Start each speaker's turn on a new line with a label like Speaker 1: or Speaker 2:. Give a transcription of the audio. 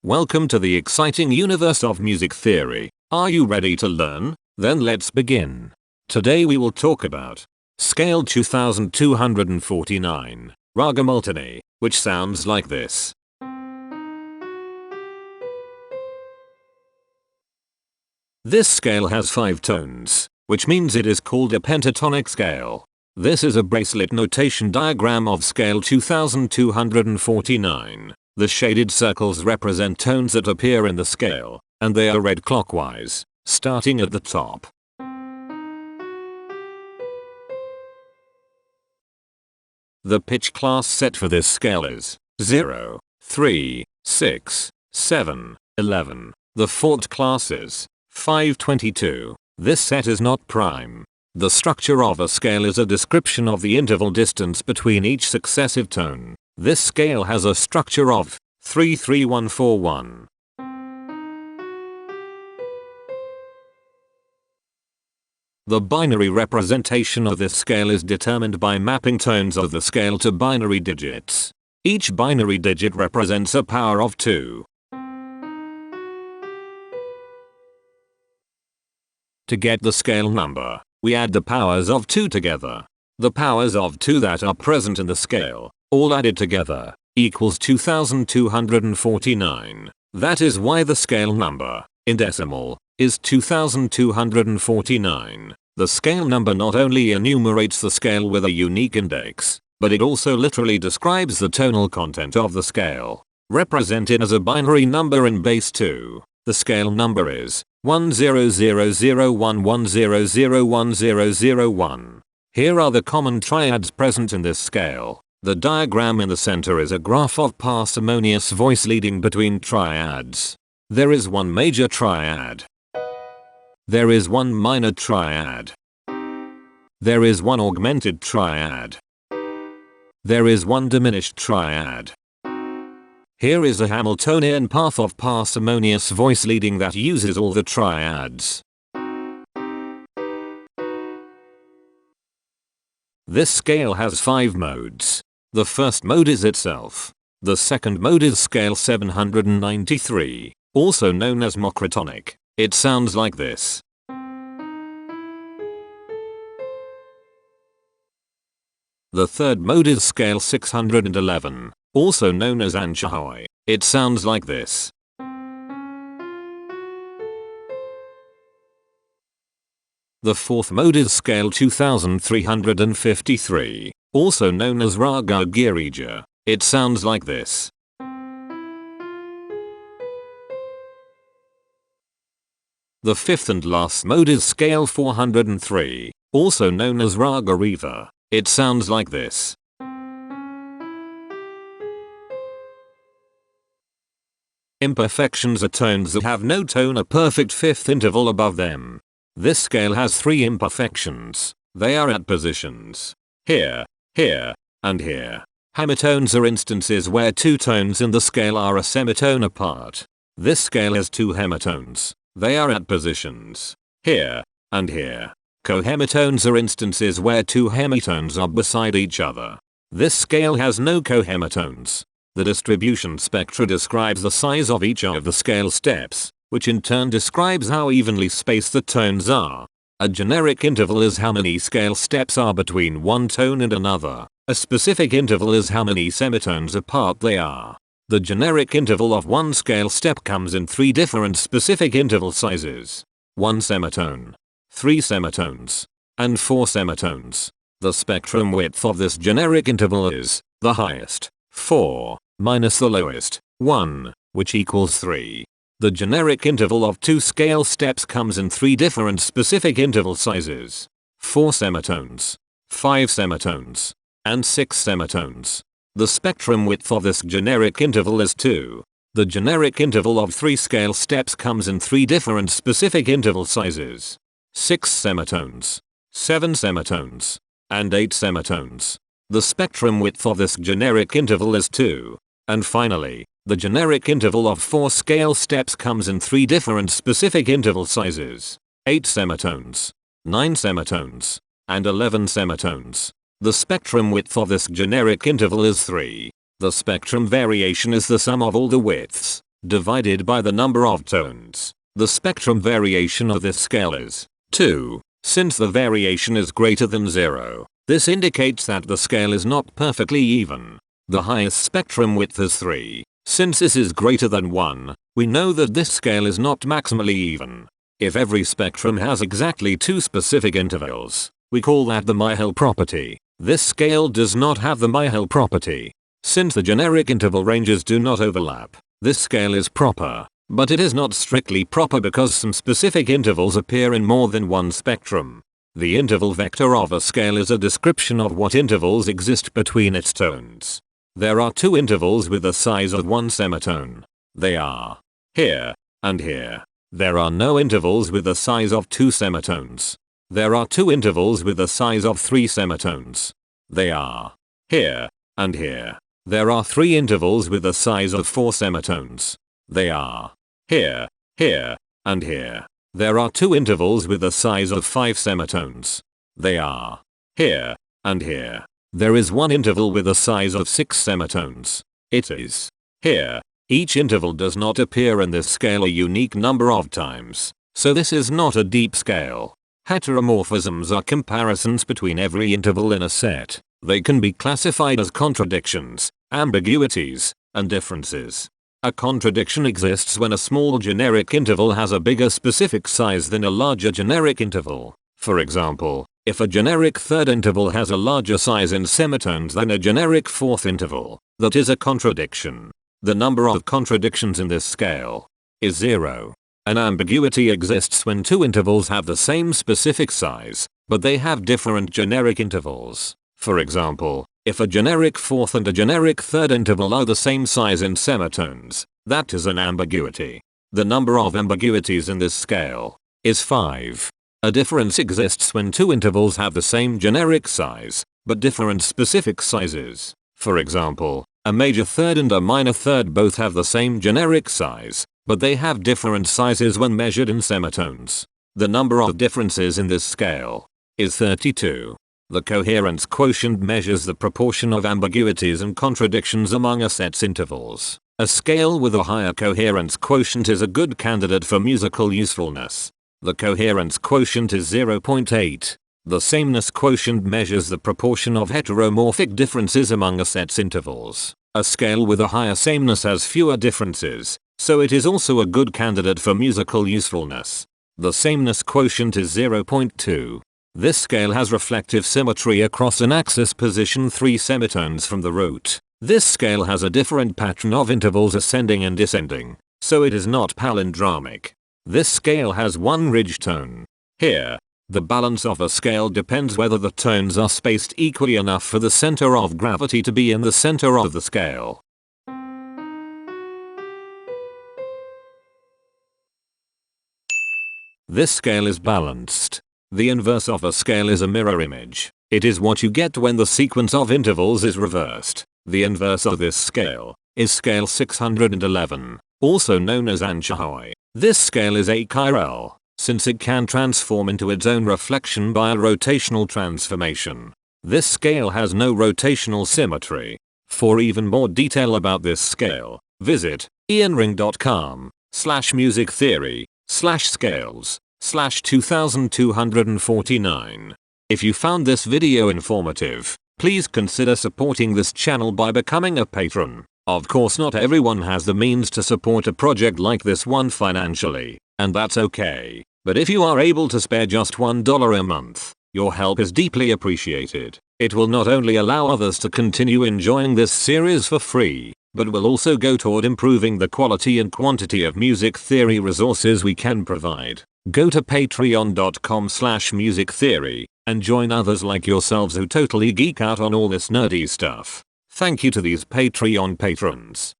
Speaker 1: Welcome to the exciting universe of music theory. Are you ready to learn? Then let's begin. Today we will talk about Scale 2249, Raga Multani, which sounds like this. This scale has 5 tones, which means it is called a pentatonic scale. This is a bracelet notation diagram of scale 2249. The shaded circles represent tones that appear in the scale, and they are read clockwise, starting at the top. The pitch class set for this scale is 0, 3, 6, 7, 11. The fault class is 522. This set is not prime. The structure of a scale is a description of the interval distance between each successive tone. This scale has a structure of 33141. The binary representation of this scale is determined by mapping tones of the scale to binary digits. Each binary digit represents a power of 2. To get the scale number, we add the powers of 2 together. The powers of 2 that are present in the scale, all added together, equals 2249. That is why the scale number, in decimal, is 2249. The scale number not only enumerates the scale with a unique index, but it also literally describes the tonal content of the scale. Represented as a binary number in base 2, the scale number is 100011001001. Here are the common triads present in this scale. The diagram in the center is a graph of parsimonious voice leading between triads. There is one major triad. There is one minor triad. There is one augmented triad. There is one diminished triad. Here is a Hamiltonian path of parsimonious voice leading that uses all the triads. This scale has 5 modes. The first mode is itself. The second mode is scale 793, also known as monotonic. It sounds like this. The third mode is scale 611, also known as anshahoi. It sounds like this. The fourth mode is scale 2353, also known as Raga Girija. It sounds like this. The fifth and last mode is scale 403, also known as Raga Riva. It sounds like this. Imperfections are tones that have no tone, a perfect fifth interval above them. This scale has 3 imperfections. They are at positions here, here, and here. Hemitones are instances where 2 tones in the scale are a semitone apart. This scale has 2 hemitones. They are at positions here and here. Cohemitones are instances where 2 hemitones are beside each other. This scale has no cohemitones. The distribution spectra describes the size of each of the scale steps, which in turn describes how evenly spaced the tones are. A generic interval is how many scale steps are between one tone and another. A specific interval is how many semitones apart they are. The generic interval of one scale step comes in 3 different specific interval sizes. 1 semitone, 3 semitones, and 4 semitones. The spectrum width of this generic interval is the highest, 4, minus the lowest, 1, which equals 3. The generic interval of 2 scale steps comes in 3 different specific interval sizes. 4 semitones, 5 semitones, and 6 semitones. The spectrum width of this generic interval is 2. The generic interval of 3 scale steps comes in 3 different specific interval sizes. 6 semitones, 7 semitones, and 8 semitones. The spectrum width of this generic interval is 2. And finally, the generic interval of 4 scale steps comes in 3 different specific interval sizes. 8 semitones, 9 semitones, and 11 semitones. The spectrum width of this generic interval is 3. The spectrum variation is the sum of all the widths. divided by the number of tones. The spectrum variation of this scale is 2. Since the variation is greater than 0, this indicates that the scale is not perfectly even. The highest spectrum width is 3. Since this is greater than 1, we know that this scale is not maximally even. If every spectrum has exactly 2 specific intervals, we call that the Myhill property. This scale does not have the Myhill property. Since the generic interval ranges do not overlap, this scale is proper, but it is not strictly proper because some specific intervals appear in more than one spectrum. The interval vector of a scale is a description of what intervals exist between its tones. There are 2 intervals with the size of 1 semitone. They are here and here. There are no intervals with the size of 2 semitones. There are 2 intervals with the size of 3 semitones. They are here and here. There are 3 intervals with the size of 4 semitones. They are here, here, and here. There are 2 intervals with the size of 5 semitones. They are here and here. There is 1 interval with a size of 6 semitones. It is here. Each interval does not appear in this scale a unique number of times, so this is not a deep scale. Heteromorphisms are comparisons between every interval in a set. They can be classified as contradictions, ambiguities, and differences. A contradiction exists when a small generic interval has a bigger specific size than a larger generic interval. For example, if a generic third interval has a larger size in semitones than a generic fourth interval, that is a contradiction. The number of contradictions in this scale is 0. An ambiguity exists when 2 intervals have the same specific size, but they have different generic intervals. For example, if a generic fourth and a generic third interval are the same size in semitones, that is an ambiguity. The number of ambiguities in this scale is 5. A difference exists when 2 intervals have the same generic size, but different specific sizes. For example, a major third and a minor third both have the same generic size, but they have different sizes when measured in semitones. The number of differences in this scale is 32. The coherence quotient measures the proportion of ambiguities and contradictions among a set's intervals. A scale with a higher coherence quotient is a good candidate for musical usefulness. The coherence quotient is 0.8. The sameness quotient measures the proportion of heteromorphic differences among a set's intervals. A scale with a higher sameness has fewer differences, so it is also a good candidate for musical usefulness. The sameness quotient is 0.2. This scale has reflective symmetry across an axis position 3 semitones from the root. This scale has a different pattern of intervals ascending and descending, so it is not palindromic. This scale has 1 ridge tone. Here, the balance of a scale depends whether the tones are spaced equally enough for the center of gravity to be in the center of the scale. This scale is balanced. The inverse of a scale is a mirror image. It is what you get when the sequence of intervals is reversed. The inverse of this scale is scale 611, also known as Anshahai. This scale is achiral, since it can transform into its own reflection by a rotational transformation. This scale has no rotational symmetry. For even more detail about this scale, visit ianring.com/musictheory/scales/2249. If you found this video informative, please consider supporting this channel by becoming a patron. Of course, not everyone has the means to support a project like this one financially, and that's okay. But if you are able to spare just $1 a month, your help is deeply appreciated. It will not only allow others to continue enjoying this series for free, but will also go toward improving the quality and quantity of music theory resources we can provide. Go to patreon.com/musictheory and join others like yourselves who totally geek out on all this nerdy stuff. Thank you to these Patreon patrons.